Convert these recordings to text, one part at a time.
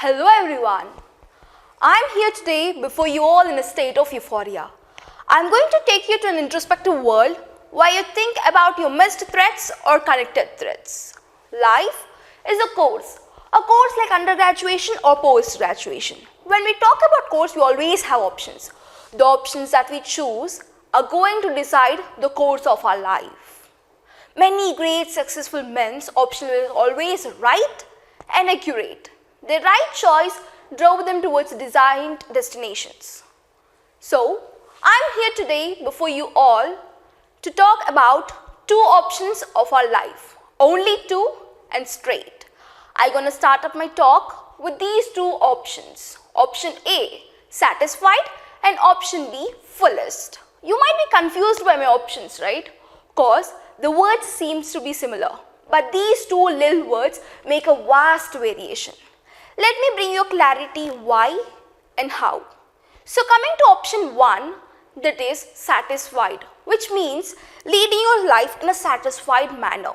Hello everyone. I'm here today before you all in a state of euphoria. I'm going to take you to an introspective world where you think about your missed threads or connected threads. Life is a course like undergraduation or post-graduation. When we talk about course, we always have options. The options that we choose are going to decide the course of our life. Many great successful men's option was always right and accurate. Their right choice drove them towards designed destinations. So, I'm here today before you all to talk about two options of our life. Only two and straight. I'm going to start up my talk with these two options. Option A, satisfied, and option B, fullest. You might be confused by my options, right? Because the words seems to be similar. But these two little words make a vast variation. Let me bring you clarity why and how. So coming to option 1, that is satisfied, which means leading your life in a satisfied manner.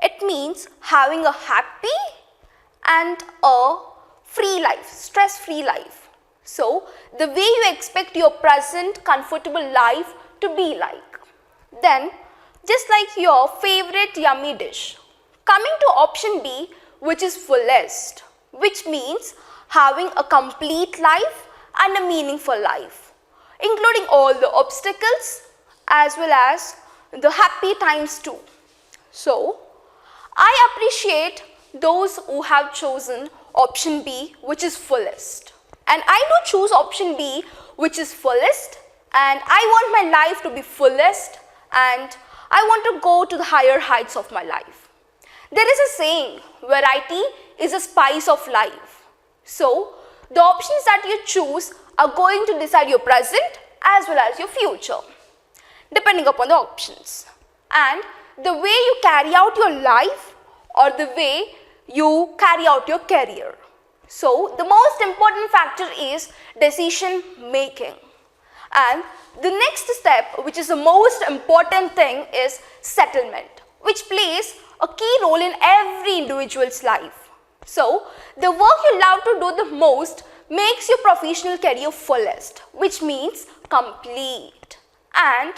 It means having a happy and a free life, stress-free life. So the way you expect your present comfortable life to be like. Then just like your favorite yummy dish. Coming to option B, which is fullest, which means having a complete life and a meaningful life, including all the obstacles as well as the happy times too. So, I appreciate those who have chosen option B, which is fullest. And I do choose option B, which is fullest, and I want my life to be fullest, and I want to go to the higher heights of my life. There is a saying, variety is a spice of life. So, the options that you choose are going to decide your present as well as your future, depending upon the options. And the way you carry out your life or the way you carry out your career. So, the most important factor is decision making. And the next step, which is the most important thing, is settlement, which plays a key role in every individual's life. So, the work you love to do the most makes your professional career fullest, which means complete, and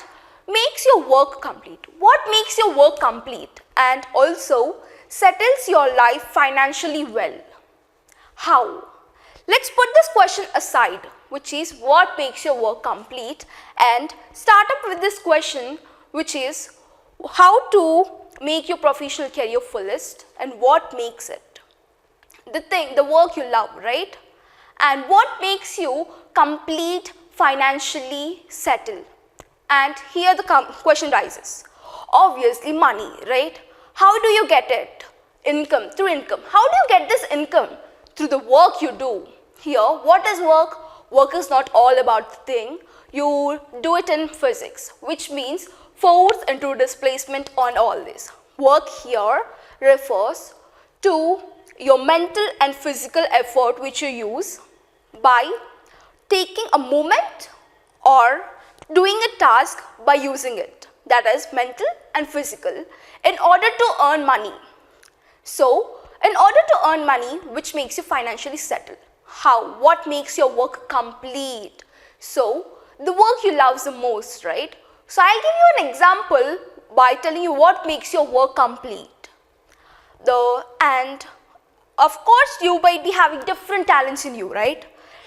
makes your work complete. What makes your work complete and also settles your life financially well? How? Let's put this question aside, which is what makes your work complete, and start up with this question, which is how to make your professional career fullest and what makes it. The work you love, right? And what makes you complete, financially settled? And here the question rises. Obviously money, right? How do you get it? Income, through income. How do you get this income? Through the work you do. Here, what is work? Work is not all about the thing. You do it in physics, which means force into displacement on all this. Work here refers to your mental and physical effort which you use by taking a movement or doing a task by using it. That is mental and physical in order to earn money. So, in order to earn money, which makes you financially settled. How? What makes your work complete? So, the work you love the most, right? So, I'll give you an example by telling you what makes your work complete. And of course, you might be having different talents in you, right?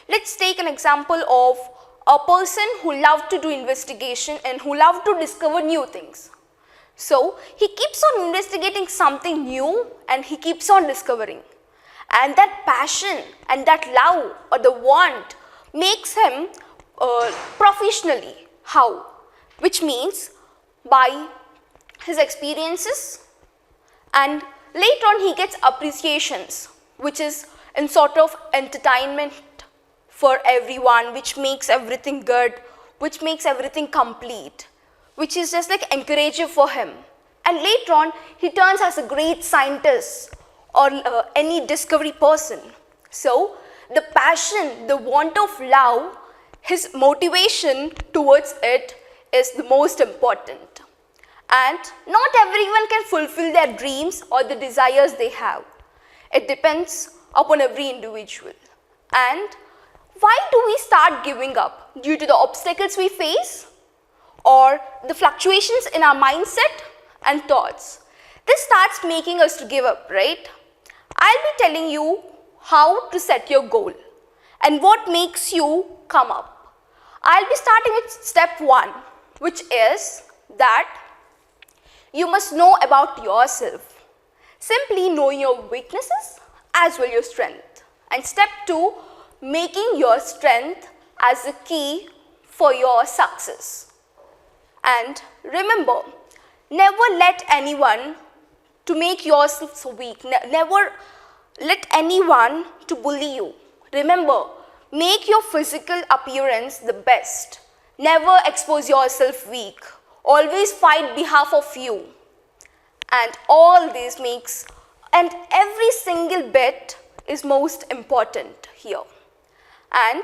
Let's take an example of a person who loves to do investigation and who loves to discover new things. So, he keeps on investigating something new and he keeps on discovering. And that passion and that love or the want makes him professionally. How? Which means by his experiences, and later on he gets appreciations, which is in sort of entertainment for everyone, which makes everything good, which makes everything complete, which is just like encouraging for him. And later on he turns as a great scientist or any discovery person. So the passion, the want of love, his motivation towards it is the most important. And not everyone can fulfill their dreams or the desires they have. It depends upon every individual. And why do we start giving up? Due to the obstacles we face or the fluctuations in our mindset and thoughts. This starts making us to give up, right? I'll be telling you how to set your goal and what makes you come up. I'll be starting with step 1, which is that you must know about yourself. Simply knowing your weaknesses as well your strength. And step 2, making your strength as the key for your success. And remember, never let anyone to make yourself so weak. Never let anyone to bully you. Remember, make your physical appearance the best. Never expose yourself weak. Always fight behalf of you. And all this makes, and every single bit is most important here. And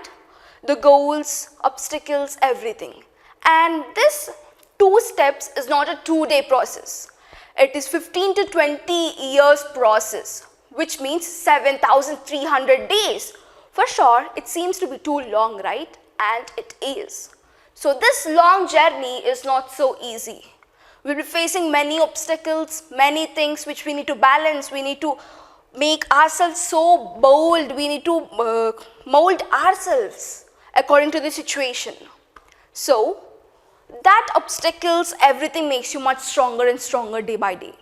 the goals, obstacles, everything. And this 2 steps is not a 2-day process. It is 15 to 20 years process, which means 7,300 days. For sure, it seems to be too long, right? And it is. So this long journey is not so easy. We'll be facing many obstacles, many things which we need to balance. We need to make ourselves so bold. We need to mold ourselves according to the situation. So that obstacles, everything makes you much stronger and stronger day by day.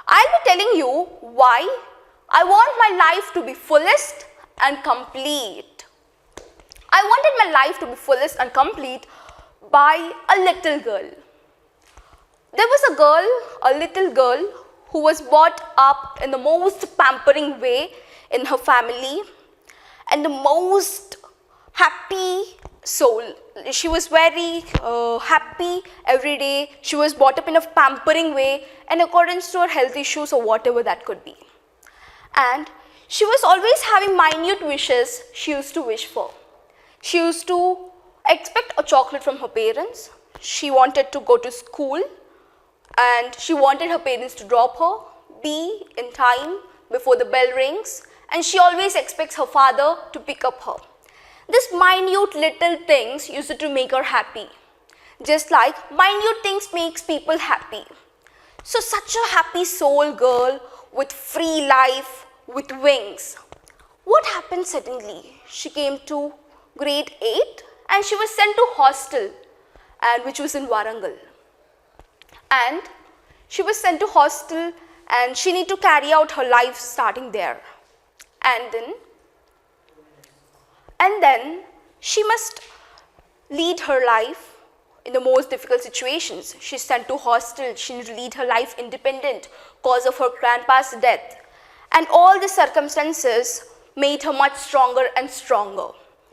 I'll be telling you why I want my life to be fullest and complete. I wanted my life to be fullest and complete by a little girl. There was a little girl who was brought up in the most pampering way in her family and the most happy soul. She was very happy every day. She was brought up in a pampering way in accordance to her health issues or whatever that could be. And she was always having minute wishes she used to wish for. She used to expect a chocolate from her parents. She wanted to go to school and she wanted her parents to drop her, be in time before the bell rings, and she always expects her father to pick up her. This minute little things used to make her happy. Just like minute things makes people happy. So such a happy soul girl with free life, with wings. What happened suddenly? She came to grade 8 and she was sent to hostel, and which was in Warangal. And she was sent to hostel and she need to carry out her life starting there. And then she must lead her life in the most difficult situations. She's sent to hostel, she need to lead her life independent cause of her grandpa's death. And all the circumstances made her much stronger and stronger.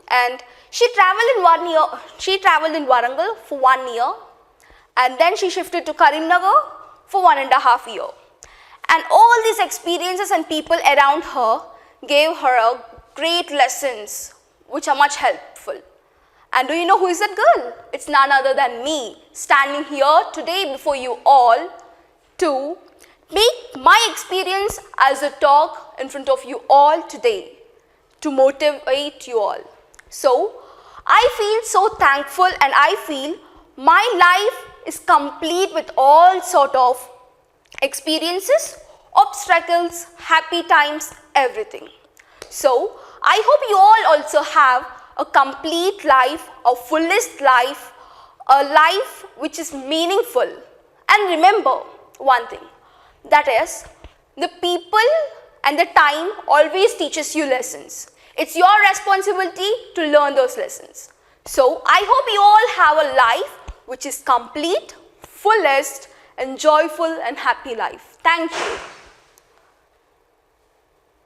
And she traveled in Warangal for 1 year, and then she shifted to Karimnagar for 1.5 years. And all these experiences and people around her gave her great lessons which are much helpful. And do you know who is that girl? It's none other than me, standing here today before you all to make my experience as a talk in front of you all today to motivate you all. So I feel so thankful and I feel my life is complete with all sort of experiences, obstacles, happy times, everything. So I hope you all also have a complete life, a fullest life, a life which is meaningful. And remember one thing, that is, the people and the time always teaches you lessons. It's your responsibility to learn those lessons. So I hope you all have a life which is complete, fullest, and joyful and happy life. Thank you.